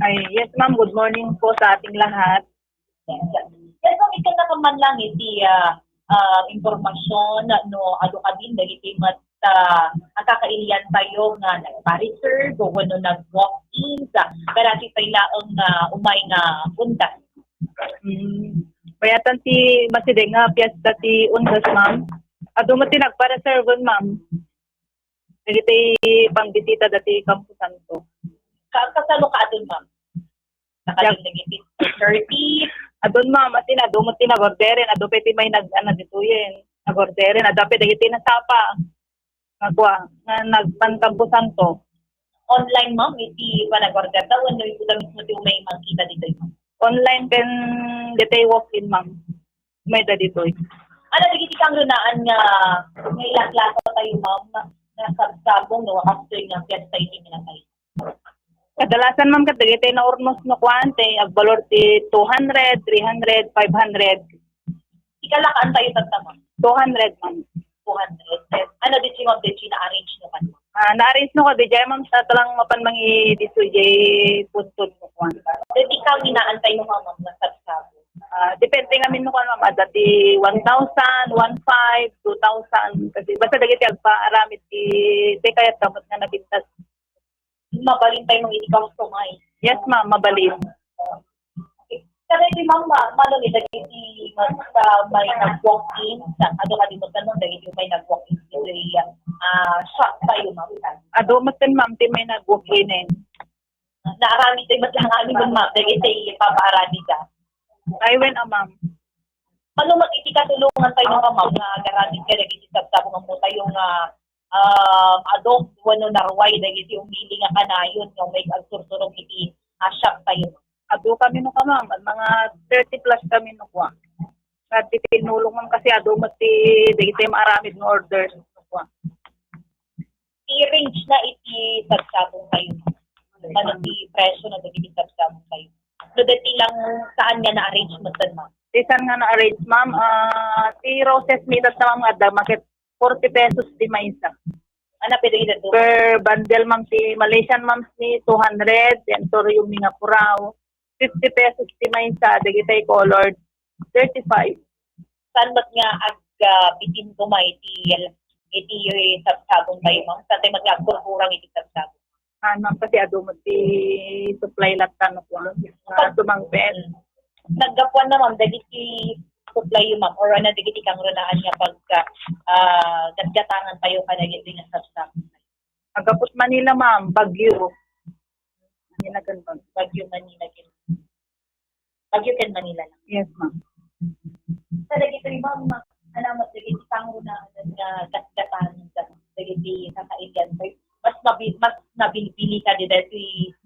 Ay, yes ma'am, good morning po sa ating lahat. Yes, kung ikaw na kaman lang iti impormasyon no ado ka din dagiti mat ang kakailian tayo nga nagpa-reserve o ano nag-walk-in sa karati pala ang umay nga punta. Bayatan ti maside nga piyesta ti undas ma'am. Ado mo ti nagpa-reserve ma'am. Dagiti pangbisita dati Campo Santo. Kasalo ka adun ma'am? Nakalun dagiti 30. Adun ma'am, atin ado mo ti nag-orderen, ado peti may dituyen. Nag-orderen, ado peti dagiti nasapa. Nagwa, nga nagpan-Campo Santo. Online ma'am, iti panag-order daw, ano yung puta mismo ti may makita dito ma'am? Online ken diti walk-in ma'am. May da dito. Ano dagiti kang runaan nga may laklasa tayo ma'am na sabsabong no after nga piyesta iti minatay. Kadalasan ma'am kat dagiti na urnos no kwante agbalor ti 200, 300, 500. Ikalakaan tayo tagta ma'am. 200 ma'am. 200. Ano di si ma'am Dechi na-arrange no kan? Na-arrange no ka di jay ma'am sa talang mapan mangi disoy jay puntod no kwante. Then ikaw inaantay mo ma'am na sabsabong. Depende nga min no kan ma'am dati 1,000, 1,500, 2,000 kasi basta dagiti agpaaramid ti kayat kamot nga nabintas. Mabalin tayo mong i-customize. Yes ma'am, mabalin. Okay. Kasi si ma'am, malo ni dagiti sa may nag-walk-in, sa ano ka dito tanong, dagiti may nag-walk-in, dagiti shop tayo ma'am. Ado mas din ma'am, ti may nag-walk-in. Naarami tayo matlangami ma'am, dagiti papaarami ka. Ay, when ma'am. Ano iti katulungan tayo ng ma'am, na garantin ka dagiti sabsabong mo tayong adult wano narway dagiti umili nga kanayon yung may agsursurong iti shop tayo. Ado kami no ka ma'am, mga 30 plus kami no kwa. Kasi tinulong ma'am kasi ado mati dagiti maaramid no orders no kwa. I-range na iti sabsabong tayo. Ano ti presyo na dagiti sabsabong tayo. So dati lang saan nga na-arrange mo tan ma'am? Isan nga na-arrange ma'am, ti roses meat at sa mga ada market 40 pesos di maisa. Ano pwede ito? Per bundle ma'am si Malaysian ma'am ni 200, yan Torium ni nga puraw. 50 pesos di maisa, dagitay colored 35. Saan ba't nga bitin ko iti sabsabong tayo ma'am? Saan tayo mag-agkurkurang iti sabsabong? Ma'am kasi ado mo ti supply latan no po. Tumang pen. Naggapuan na ma'am, dagiti supply yung ma'am, or ano dagiti kang runaan nga pagka gadgatangan tayo ka dagiti nga sabsabong. Agapot Manila ma'am, Baguio. Manila kan Baguio, Manila. Baguio ken Manila lang. Yes ma'am. Sa dagiti ma'am, alamat dagiti kang runaan nga gadgatangan ka dagiti kakailian tayo. Mas nabili ka dito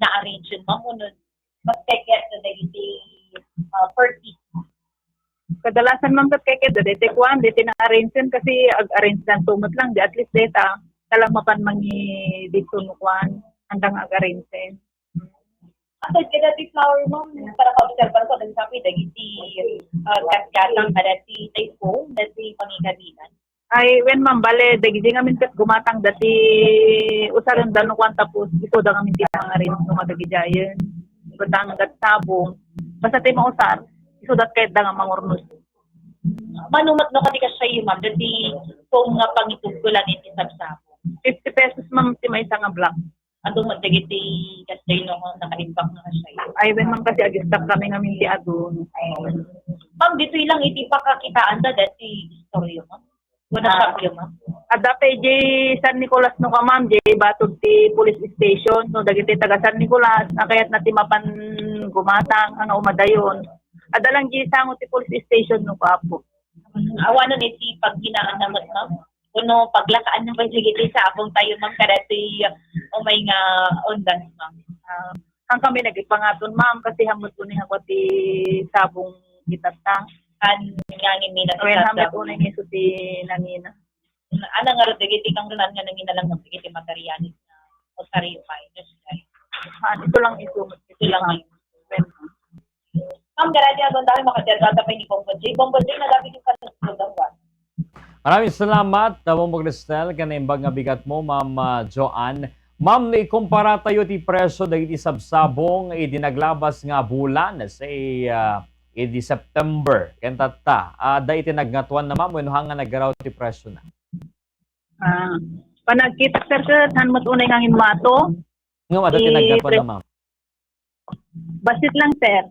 na-arrange yun ma'am, mas keket na dagiti per piece. Kadalasan ma'am kat kay keda dete kuan dete na arrange kasi ag-arrange lang tumot lang di at least data talang mapan mangi dito no kuan hanggang ag-arrange. Asal kita di flower mom para ka-observe ko dahil sabi dagiti kat-katang dati typhoon dati pangigabinan. Ay when ma'am bale dagiti nga min kat gumatang dati usaron dan no kuan tapos ito da nga min ti arrange no madagi jayen. Batang gat sabong basta tay mausar iso dat kay da nga mangurnos. Manumat no kadi ka siya ma'am dati kung nga pangitugtulan iti sabsabo. 50 pesos ma'am ti may isa nga black. Ado magdagiti kasi no naka-impact na siya. Ay when ma'am kasi agistap kami nga minti adun. Ma'am dito ilang iti pakakitaan da dati istoryo ma'am. Wala shop yun ma'am. Ada PJ San Nicolas no ka ma'am, J batog ti police station, no dagiti taga San Nicolas, na kayat na ti mapan gumatang ang umadayon. Ada lang J sango ti police station no ka po. Awanon iti pag ginaan naman ma'am. Kuno paglakaan na ba dagiti sa abong tayo ma'am kadati umay nga ondan ma'am. Ang kami nagipangaton ma'am kasi hamot ko ni ti sabong gitata. Ngangin nila When hamot ko ni iso ti nangina. Ana nga ro dagiti kang runan nga nangina lang ng dagiti materialis na osaryo pa Ito lang iso. Ito lang. Ma'am, garati agon dahil makadergata pa ni Bombo J. Bombo J, nagapit yung kasunod ang Maraming salamat, Bombog Cristel, kanimbag nga bigat mo, Ma'am Joanne Ma'am, na ikumpara tayo ti presyo dagiti sabsabong idinaglabas nga bulan say idi September kentata. Da iti nagnatuan na ma'am wenno hanga naggaraw ti presyo na. Panagkita sir sir, hanmot unay nga mato. Ngem ada ti nagnatuan na ma'am. Basit lang sir.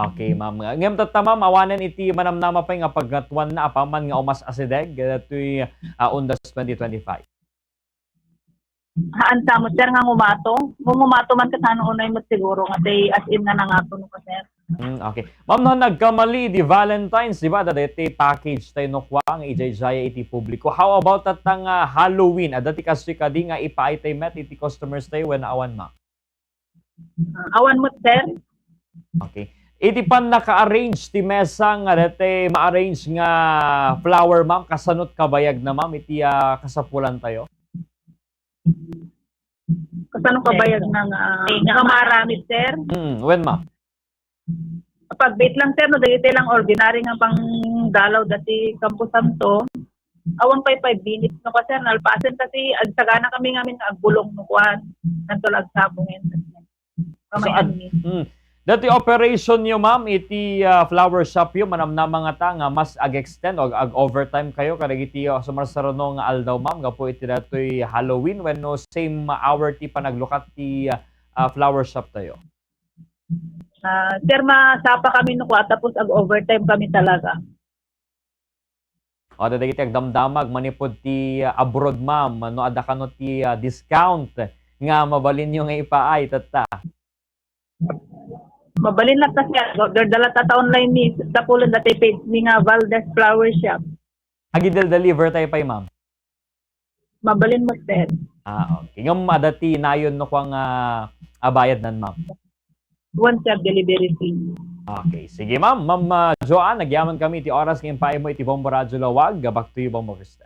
Okay, ma'am. Ngem tatta ma'am, awanan iti manamnama pa nga pagngatuan na apaman nga umas asideg datoy undas 2025. Haan sa mo sir nga ngumato. Ngumato man kasano unay mo siguro nga day as in nga nangato no ka sir. Okay. Ma'am, no nagkamali di Valentine's, di ba? Dati package tayo no kwa nga ijay iti publiko. How about at ang Halloween? Dati kasi kadi nga ipaitay met iti customers tayo when awan ma'am. Awan mo sir. Okay. Iti pan naka-arrange ti mesa nga dati ma-arrange nga flower ma'am kasanot kabayag na ma'am iti kasapulan tayo. Kasano ka bayag ng maramit sir? When ma'am? Kapag bait lang sir, no, dagiti lang ordinary nga pang dalaw dati Campo Santo. Awang 5 minutes no ka sir, nalpasen kasi agsagana kami ngamin nga agbulong no kuan. Nantulag sabongin. Dati operation nyo ma'am, iti flower shop yun, manamnama nga ta nga mas ag-extend o ag-overtime kayo karag iti sumarsarono nga aldaw ma'am, gapo iti datoy Halloween when no same hour ti panaglukat ti flower shop tayo. Sir, masapa kami no tapos ag-overtime kami talaga. O dati iti agdamdamag manipod ti abroad ma'am, no ada kano ti discount nga mabalin nyo nga ipaay tata. Mabalin lang kasi dala ta online ni sa pulon dati page ni nga Valdez Flower Shop. Agidel deliver tayo pay ma'am. Mabalin mo sir. Okay. Ngam adati nayon no kwang bayad nan ma'am. One shop delivery fee. Okay, sige ma'am. Ma'am Joanne, nagyaman kami iti oras ngayon pa mo iti Bombo Radyo Lawag. Back to you, Bombo Krista.